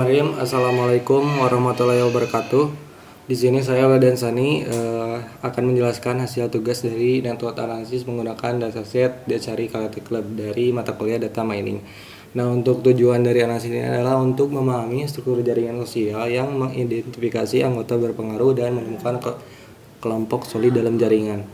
Assalamualaikum warahmatullahi wabarakatuh. Di sini saya Raden Sani akan menjelaskan hasil tugas dari network analysis menggunakan dataset Dacari Karate Club dari mata kuliah data mining. Nah, untuk tujuan dari analisis ini adalah untuk memahami struktur jaringan sosial yang mengidentifikasi anggota berpengaruh dan menemukan kelompok solid dalam jaringan.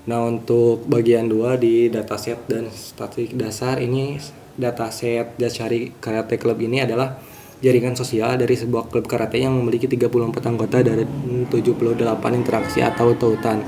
Nah, untuk bagian 2 di dataset dan statistik dasar ini, dataset Dacari Karate Club ini adalah jaringan sosial dari sebuah klub karate yang memiliki 34 anggota dari 78 interaksi atau tautan.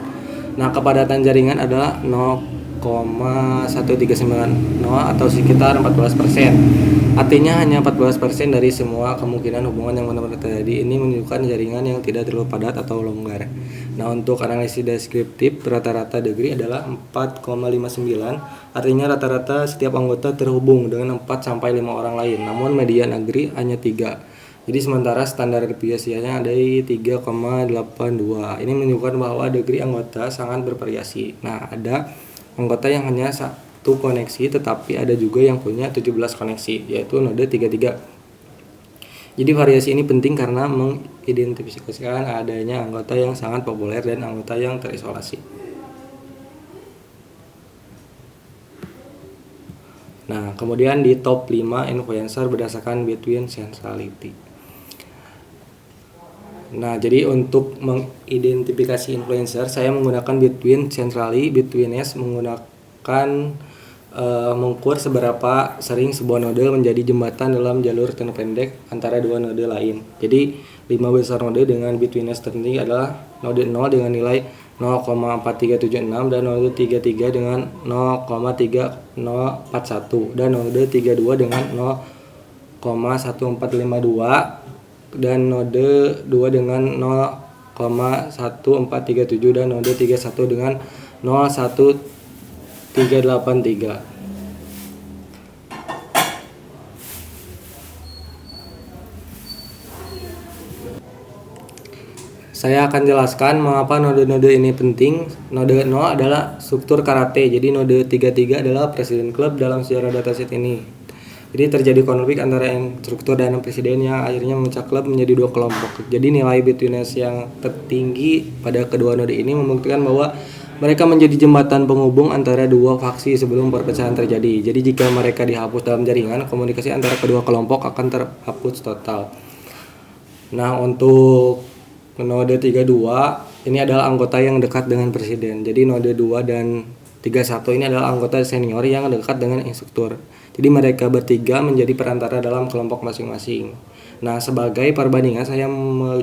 Nah, kepadatan jaringan adalah 0,1390 atau sekitar 14%. Artinya hanya 14% dari semua kemungkinan hubungan yang benar-benar terjadi. Ini menunjukkan jaringan yang tidak terlalu padat atau longgar. Nah, untuk analisis deskriptif, rata-rata degree adalah 4,59. Artinya rata-rata setiap anggota terhubung dengan 4-5 orang lain. Namun median agree hanya 3. Jadi sementara standar deviasinya ada di 3,82. Ini menunjukkan bahwa degree anggota sangat bervariasi. Nah, ada anggota yang hanya satu koneksi, tetapi ada juga yang punya 17 koneksi, yaitu node 33. Jadi variasi ini penting karena mengidentifikasikan adanya anggota yang sangat populer dan anggota yang terisolasi. Nah, kemudian di top 5 influencer berdasarkan between centrality. Nah, jadi untuk mengidentifikasi influencer, saya menggunakan between centrally, betweenness menggunakan mengukur seberapa sering sebuah node menjadi jembatan dalam jalur terpendek antara dua node lain. Jadi 5 besar node dengan betweenness tertinggi adalah node 0 dengan nilai 0,4376 dan node 33 dengan 0,3041 dan node 32 dengan 0,1452 dan node 2 dengan 0,1437 dan node 31 dengan 0,1383. Saya akan jelaskan mengapa node-node ini penting. Node 0 adalah struktur karate. Jadi node 33 adalah presiden klub dalam sejarah dataset ini. Jadi terjadi konflik antara instruktur dan presiden yang akhirnya memecah klub menjadi dua kelompok. Jadi nilai betweenness yang tertinggi pada kedua node ini membuktikan bahwa mereka menjadi jembatan penghubung antara dua faksi sebelum perpecahan terjadi. Jadi jika mereka dihapus dalam jaringan, komunikasi antara kedua kelompok akan terhapus total. Nah, untuk node 32 ini adalah anggota yang dekat dengan presiden. Jadi node 2 dan 31 ini adalah anggota senior yang dekat dengan instruktur. Jadi mereka bertiga menjadi perantara dalam kelompok masing-masing. Nah, sebagai perbandingan saya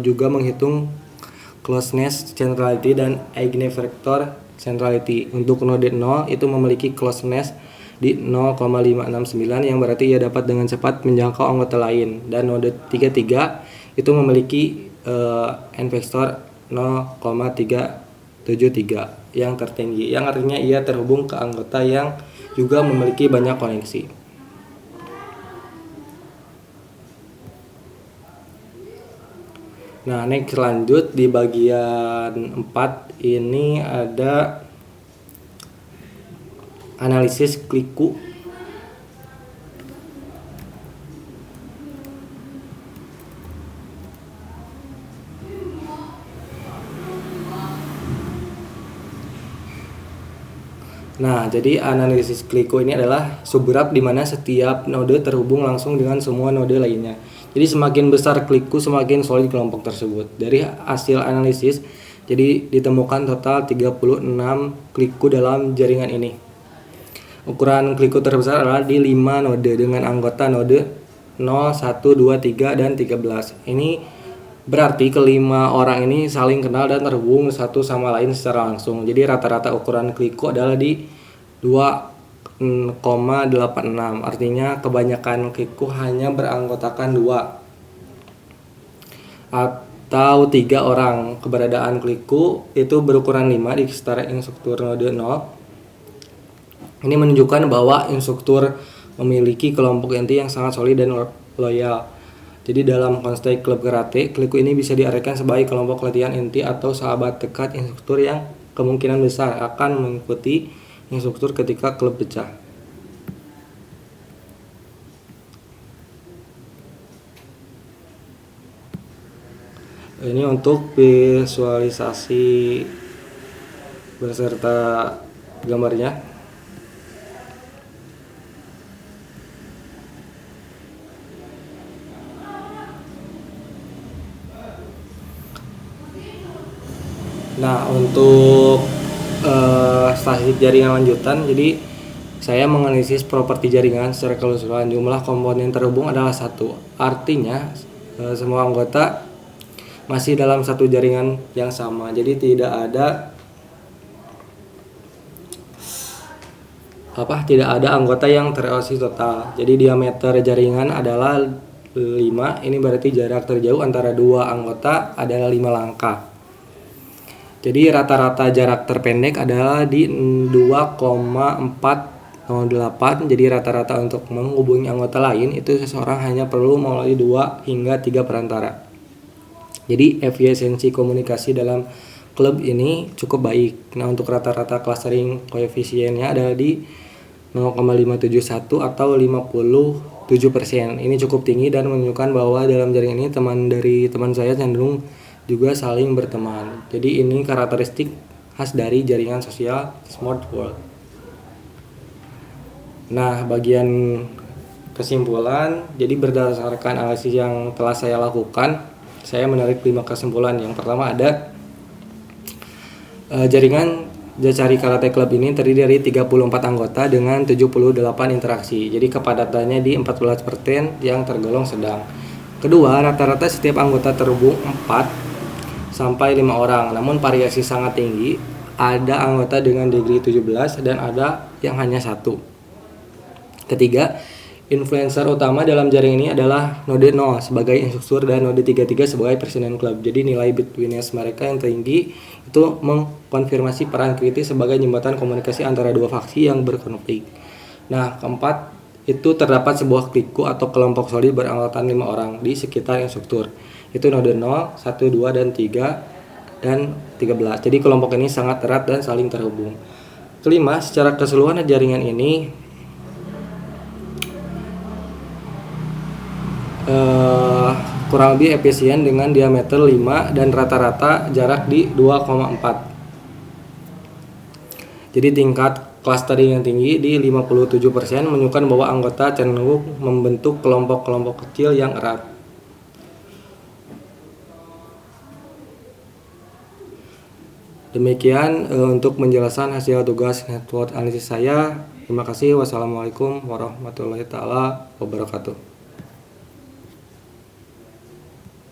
juga menghitung closeness centrality dan eigenvector centrality. Untuk node 0 itu memiliki closeness di 0,569 yang berarti ia dapat dengan cepat menjangkau anggota lain, dan node 33 itu memiliki n-vector 0,373 yang tertinggi, yang artinya ia terhubung ke anggota yang juga memiliki banyak koneksi. Nah, next lanjut di bagian 4 ini ada analisis kliku. Nah, jadi analisis kliko ini adalah subgraf di mana setiap node terhubung langsung dengan semua node lainnya. Jadi semakin besar kliko, semakin solid kelompok tersebut. Dari hasil analisis, jadi ditemukan total 36 kliko dalam jaringan ini. Ukuran kliko terbesar adalah di 5 node dengan anggota node 0, 1, 2, 3, dan 13. Ini berarti kelima orang ini saling kenal dan terhubung satu sama lain secara langsung. Jadi rata-rata ukuran kliko adalah di 2,86. Artinya kebanyakan kliko hanya beranggotakan 2 atau 3 orang. Keberadaan kliko itu berukuran 5 di sekitar instruktur node 0. Ini menunjukkan bahwa instruktur memiliki kelompok inti yang sangat solid dan loyal. Jadi dalam konteks klub karate, kliko ini bisa diartikan sebagai kelompok latihan inti atau sahabat dekat instruktur yang kemungkinan besar akan mengikuti instruktur ketika klub pecah. Ini untuk visualisasi beserta gambarnya. Nah, untuk statistik jaringan lanjutan, jadi saya menganalisis properti jaringan secara keseluruhan. Jumlah komponen terhubung adalah satu. Artinya semua anggota masih dalam satu jaringan yang sama. Jadi tidak ada anggota yang tererosi total. Jadi diameter jaringan adalah 5. Ini berarti jarak terjauh antara dua anggota adalah 5 langkah. Jadi rata-rata jarak terpendek adalah di 2,408. Jadi rata-rata untuk menghubungi anggota lain itu seseorang hanya perlu melalui 2 hingga 3 perantara. Jadi efisiensi komunikasi dalam klub ini cukup baik. Nah, untuk rata-rata clustering koefisiennya adalah di 0,571 atau 57%. Ini cukup tinggi dan menunjukkan bahwa dalam jaringan ini teman saya cenderung juga saling berteman. Jadi ini karakteristik khas dari jaringan sosial smart world. Nah, bagian kesimpulan, jadi berdasarkan analisis yang telah saya lakukan, saya menarik 5 kesimpulan. Yang pertama ada jaringan Jacari Karate Club ini terdiri dari 34 anggota dengan 78 interaksi. Jadi kepadatannya di 14% yang tergolong sedang. Kedua, rata-rata setiap anggota terhubung 4 sampai 5 orang, namun variasi sangat tinggi. Ada anggota dengan degree 17 dan ada yang hanya 1. Ketiga, influencer utama dalam jaring ini adalah node 0 sebagai instruktur dan node 33 sebagai presiden klub. Jadi nilai betweenness mereka yang tinggi itu mengkonfirmasi peran kritis sebagai jembatan komunikasi antara dua faksi yang berkonflik. Nah, keempat, itu terdapat sebuah kliku atau kelompok solid beranggotakan 5 orang di sekitar instruktur. Itu node 0, 1, 2, dan 3, dan 13. Jadi kelompok ini sangat erat dan saling terhubung. Kelima, secara keseluruhan jaringan ini kurang lebih efisien dengan diameter 5 dan rata-rata jarak di 2,4. Jadi tingkat clustering yang tinggi di 57% menunjukkan bahwa anggota cenderung membentuk kelompok-kelompok kecil yang erat. Demikian untuk penjelasan hasil tugas network analisis saya. Terima kasih. Wassalamualaikum warahmatullahi wabarakatuh.